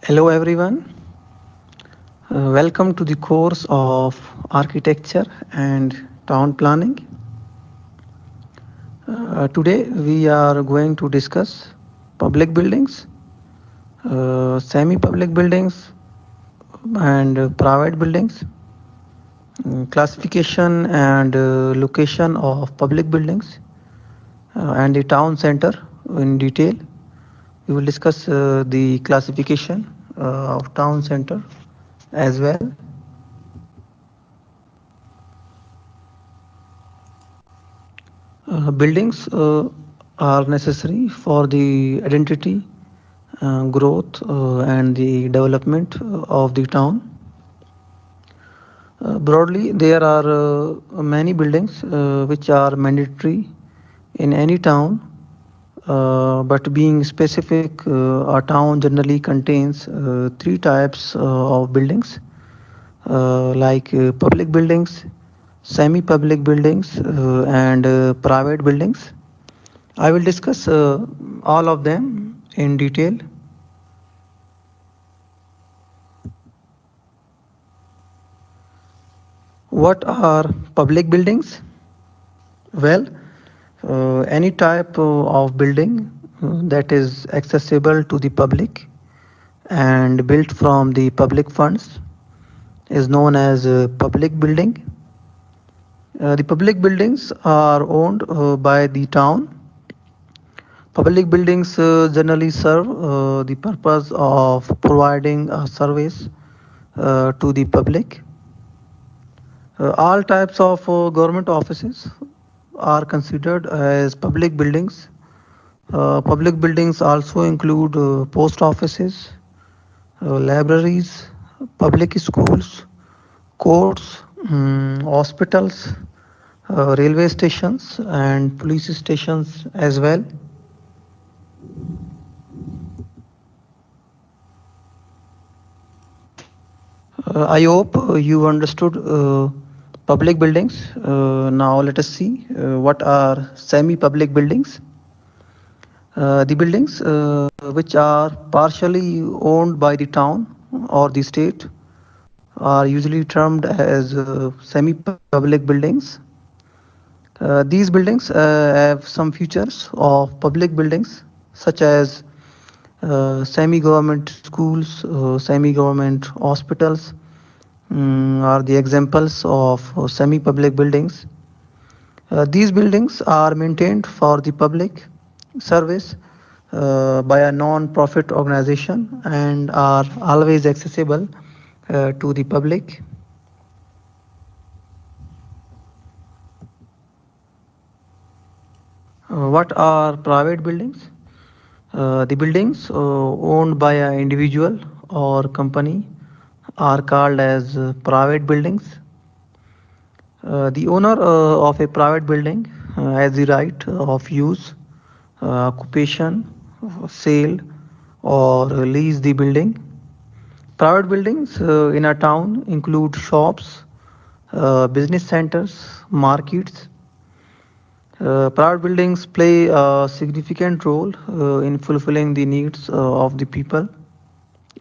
Hello everyone, welcome to the course of Architecture and Town Planning. Today we are going to discuss public buildings, semi-public buildings and private buildings, classification and location of public buildings and the town center in detail. We will discuss the classification of town center as well. Buildings are necessary for the identity, growth, and the development of the town. Broadly, there are many buildings which are mandatory in any town, but being specific, a town generally contains three types of buildings like public buildings, semi public buildings, and private buildings. I will discuss all of them in detail. What are public buildings? Well, any type of building that is accessible to the public and built from the public funds is known as a public building. The public buildings are owned by the town. Public buildings generally serve the purpose of providing a service to the public. All types of government offices are considered as public buildings. Public buildings also include post offices, libraries, public schools, courts, hospitals, railway stations, and police stations as well. I hope you understood public buildings. Now let us see what are semi-public buildings. The buildings which are partially owned by the town or the state are usually termed as semi-public buildings. These buildings have some features of public buildings such as semi-government schools, semi-government hospitals are the examples of semi-public buildings. These buildings are maintained for the public service by a non-profit organization and are always accessible to the public. What are private buildings? The buildings owned by an individual or company are called as private buildings. The owner of a private building has the right of use, occupation, sale, or lease the building. Private buildings in a town include shops, business centers, markets. Private buildings play a significant role in fulfilling the needs of the people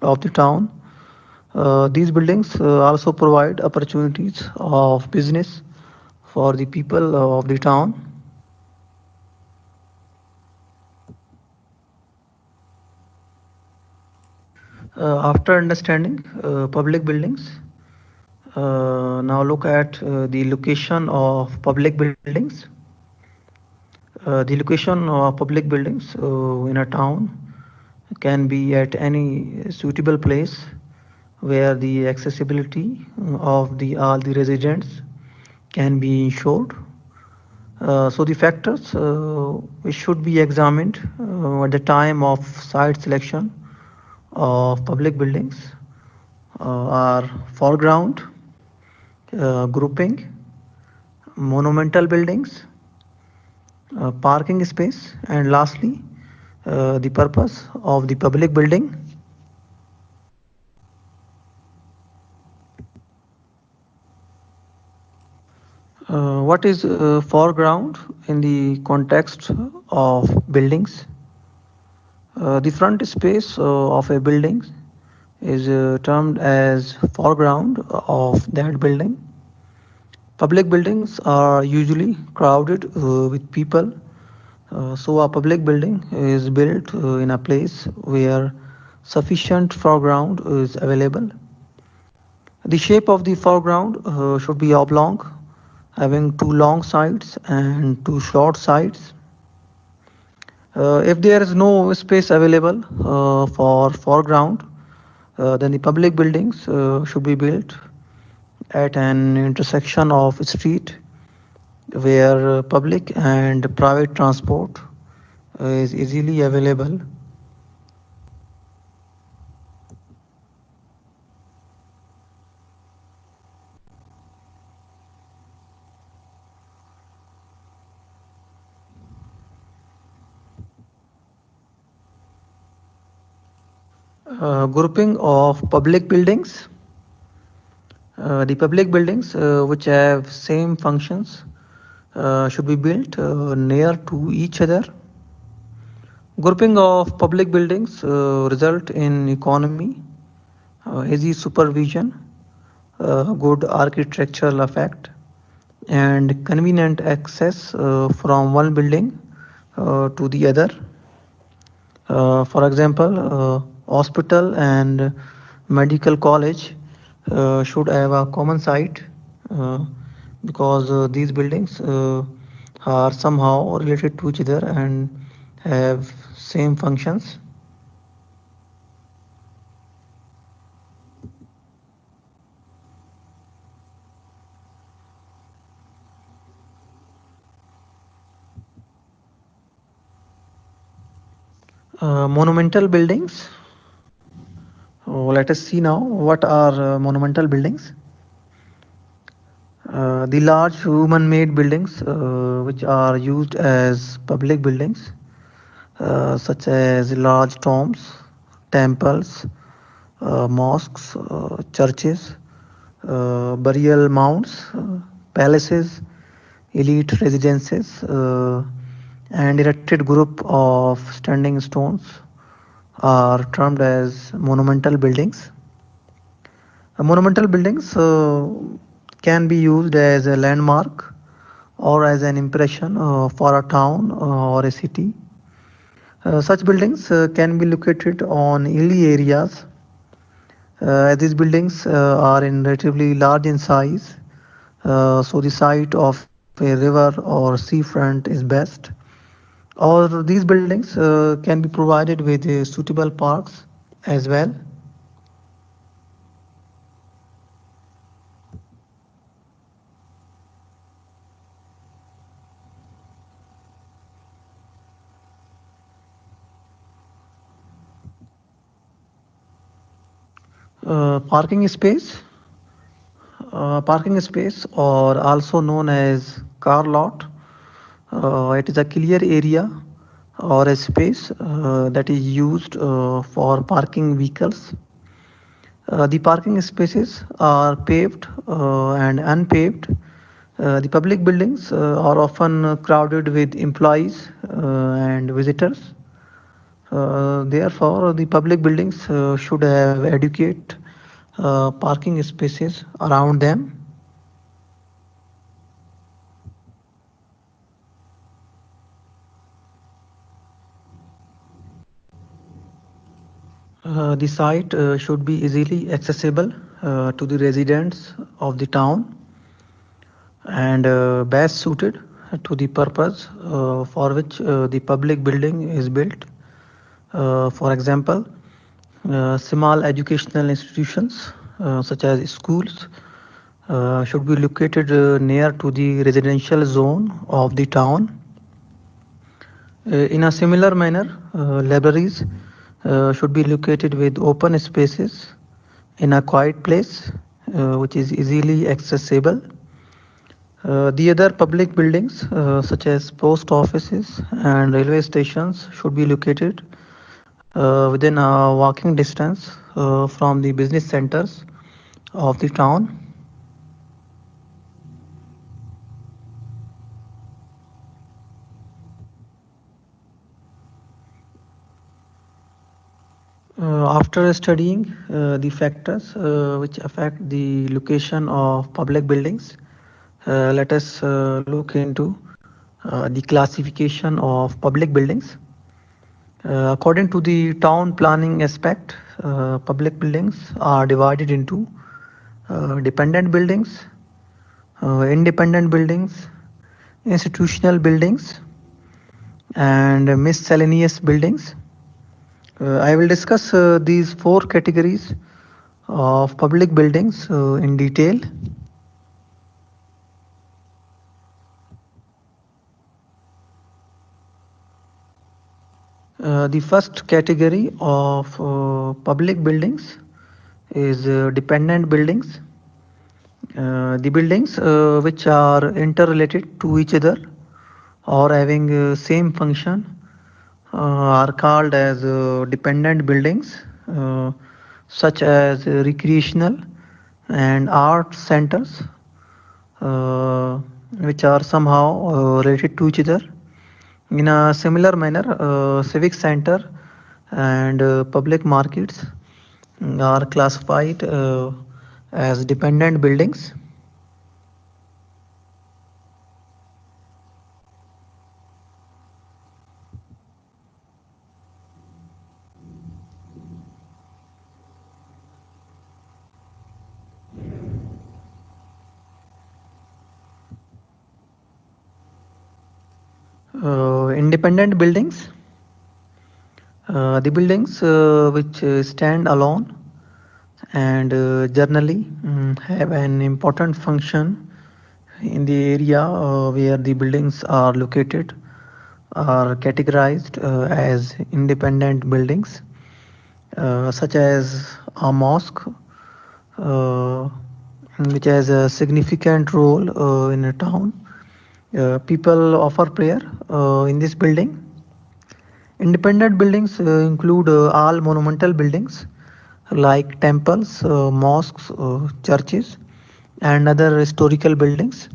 of the town. These buildings also provide opportunities of business for the people of the town. After understanding public buildings, now look at the location of public buildings. The location of public buildings in a town can be at any suitable place where the accessibility of the all the residents can be ensured. So the factors which should be examined at the time of site selection of public buildings are foreground, grouping, monumental buildings, parking space, and lastly, the purpose of the public building. What is foreground in the context of buildings? The front space of a building is termed as foreground of that building. Public buildings are usually crowded with people, so a public building is built in a place where sufficient foreground is available. The shape of the foreground should be oblong, having two long sides and two short sides. If there is no space available for foreground, then the public buildings should be built at an intersection of street where public and private transport is easily available. Grouping of public buildings. The public buildings which have same functions should be built near to each other. Grouping of public buildings result in economy, easy supervision, good architectural effect, and convenient access from one building to the other. For example, hospital and medical college should have a common site uh, because these buildings are somehow related to each other and have same functions. Monumental buildings. Let us see now what are monumental buildings. The large human-made buildings which are used as public buildings such as large tombs, temples, mosques, churches, burial mounds, palaces, elite residences, and erected group of standing stones are termed as monumental buildings. Monumental buildings can be used as a landmark or as an impression for a town or a city. Such buildings can be located on hilly areas. These buildings are in relatively large in size, so the site of a river or seafront is best. Or these buildings can be provided with suitable parks as well. Parking space. Parking space, or also known as car lot, it is a clear area or a space that is used for parking vehicles. The parking spaces are paved and unpaved. The public buildings are often crowded with employees and visitors. Therefore, the public buildings should have adequate parking spaces around them. The site should be easily accessible to the residents of the town and best suited to the purpose for which the public building is built. For example, small educational institutions such as schools should be located near to the residential zone of the town. In a similar manner, libraries should be located with open spaces in a quiet place which is easily accessible. The other public buildings, such as post offices and railway stations, should be located within a walking distance from the business centers of the town. After studying the factors which affect the location of public buildings, let us look into the classification of public buildings. According to the town planning aspect, public buildings are divided into dependent buildings, independent buildings, institutional buildings, and miscellaneous buildings. I will discuss these four categories of public buildings in detail. The first category of public buildings is dependent buildings. The buildings which are interrelated to each other or having same function are called as dependent buildings, such as recreational and art centers, uh, which are somehow related to each other. In a similar manner, civic center and public markets are classified as dependent buildings. Independent buildings, the buildings which stand alone and generally have an important function in the area where the buildings are located, are categorized as independent buildings, such as a mosque, uh, which has a significant role in a town. People offer prayer in this building. Independent buildings include all monumental buildings like temples, mosques, churches, and other historical buildings.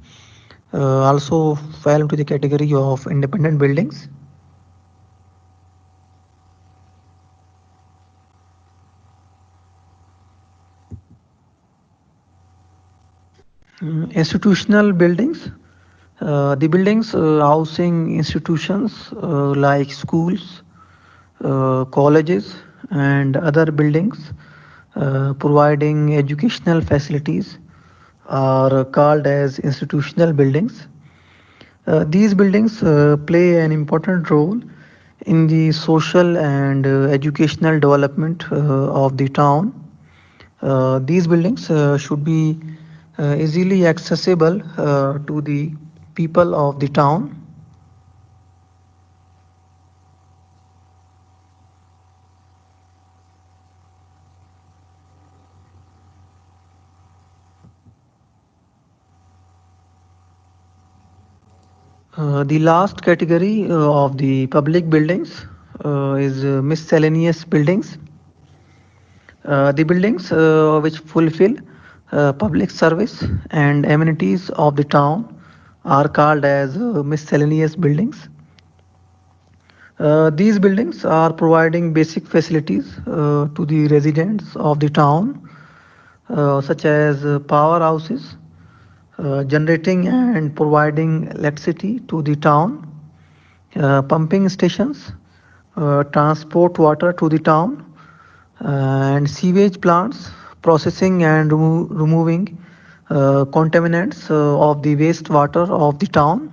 Also fall into the category of independent buildings. Institutional buildings, the buildings housing institutions like schools, colleges, and other buildings providing educational facilities are called as institutional buildings. These buildings play an important role in the social and educational development of the town. These buildings should be easily accessible to the people of the town. The last category of the public buildings is miscellaneous buildings. The buildings which fulfill public service and amenities of the town are called as miscellaneous buildings. These buildings are providing basic facilities to the residents of the town, such as powerhouses, generating and providing electricity to the town, pumping stations, transport water to the town, and sewage plants processing and removing contaminants of the wastewater of the town.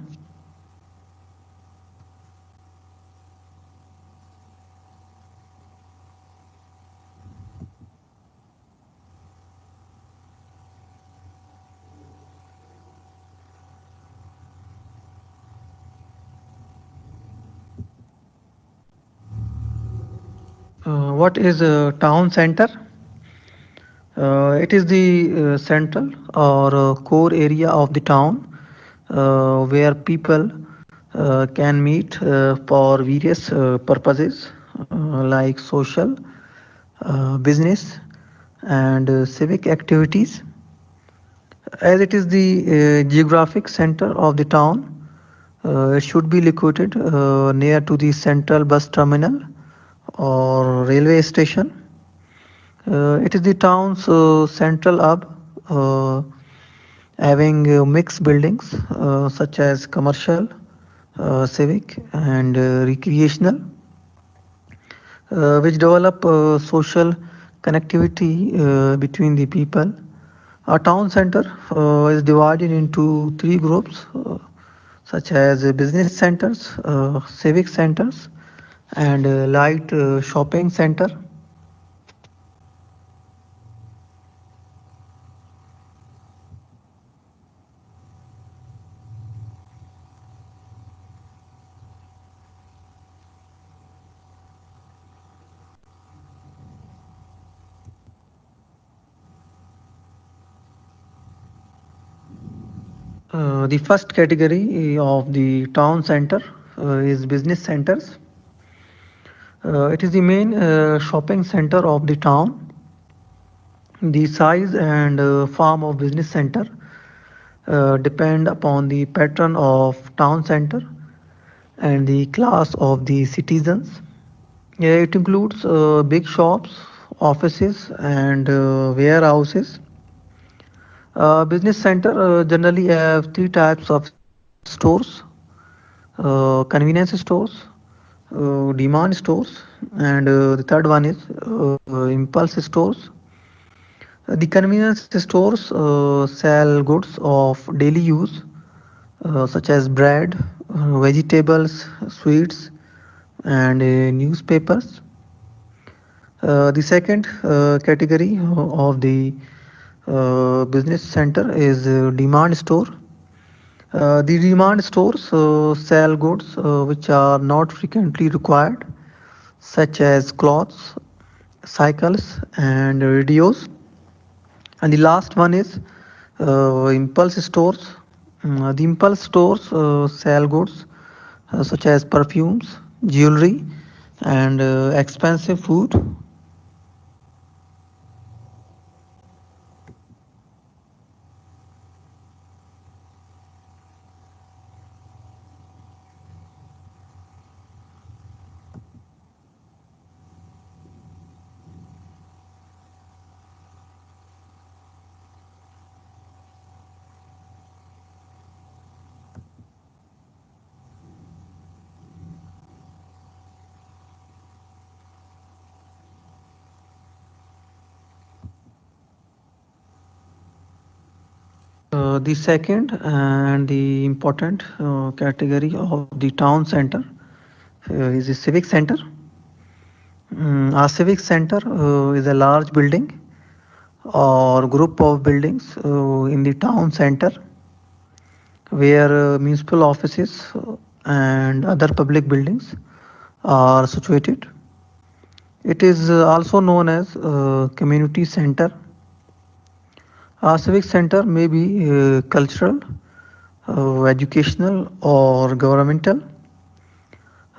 What is a town center? It is the central or core area of the town where people can meet for various purposes like social, business, and civic activities. As it is the geographic center of the town, it should be located near to the central bus terminal or railway station. It is the town's central hub, uh, having mixed buildings such as commercial, civic, and recreational, which develop social connectivity between the people. A town center is divided into three groups, such as business centers, civic centers, and light shopping center. The first category of the town center is business centers. It is the main shopping center of the town. The size and form of business center depend upon the pattern of town center and the class of the citizens. Yeah, it includes big shops, offices, and warehouses. Business center generally have three types of stores: convenience stores, demand stores, and the third one is impulse stores. The convenience stores sell goods of daily use, such as bread, vegetables, sweets, and newspapers. The second category of the business center is demand store. The demand stores sell goods which are not frequently required, such as clothes, cycles, and radios. And the last one is impulse stores. The impulse stores sell goods such as perfumes, jewelry, and expensive food. The second and the important category of the town center is the civic center. A civic center is a large building or group of buildings in the town center where municipal offices and other public buildings are situated. It is also known as community center. A civic center may be cultural, educational, or governmental.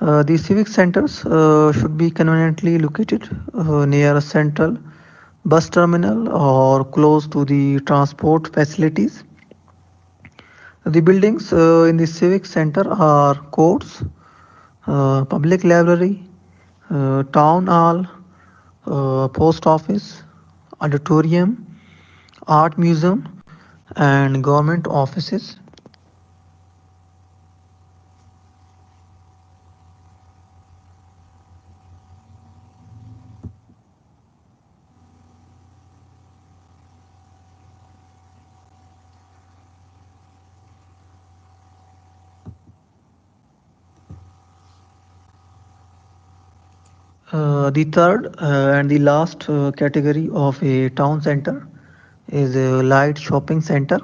The civic centers should be conveniently located near a central bus terminal or close to the transport facilities. The buildings in the civic center are courts, public library, town hall, post office, auditorium, art museum, and government offices. The third and the last category of a town center is a light shopping center.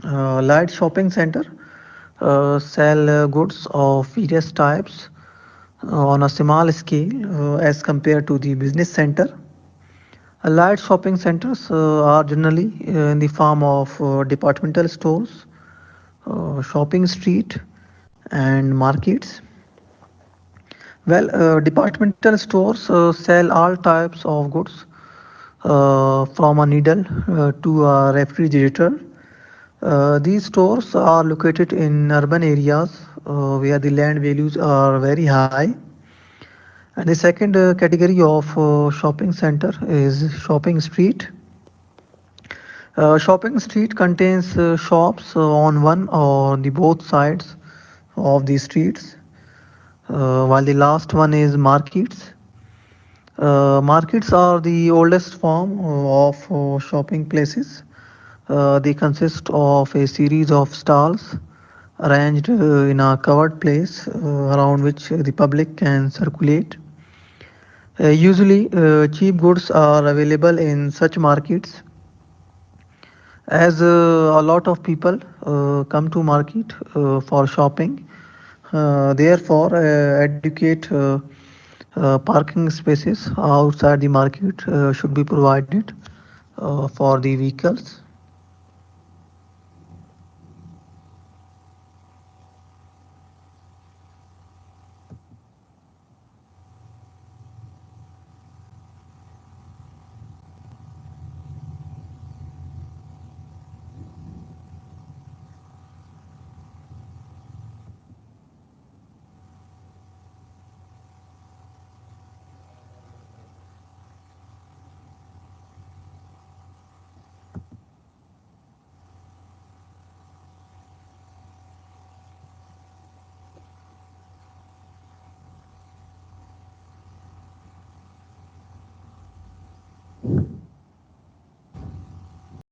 Light shopping center sell goods of various types on a small scale as compared to the business center. Light shopping centers are generally in the form of departmental stores, shopping street, and markets. Well, departmental stores sell all types of goods from a needle to a refrigerator. These stores are located in urban areas where the land values are very high, And the second category of shopping center is shopping street. Shopping street contains shops on one or the both sides of the streets, while the last one is markets. Markets are the oldest form of shopping places. They consist of a series of stalls arranged in a covered place around which the public can circulate. Usually, cheap goods are available in such markets as a lot of people come to market for shopping. Therefore, adequate parking spaces outside the market should be provided for the vehicles.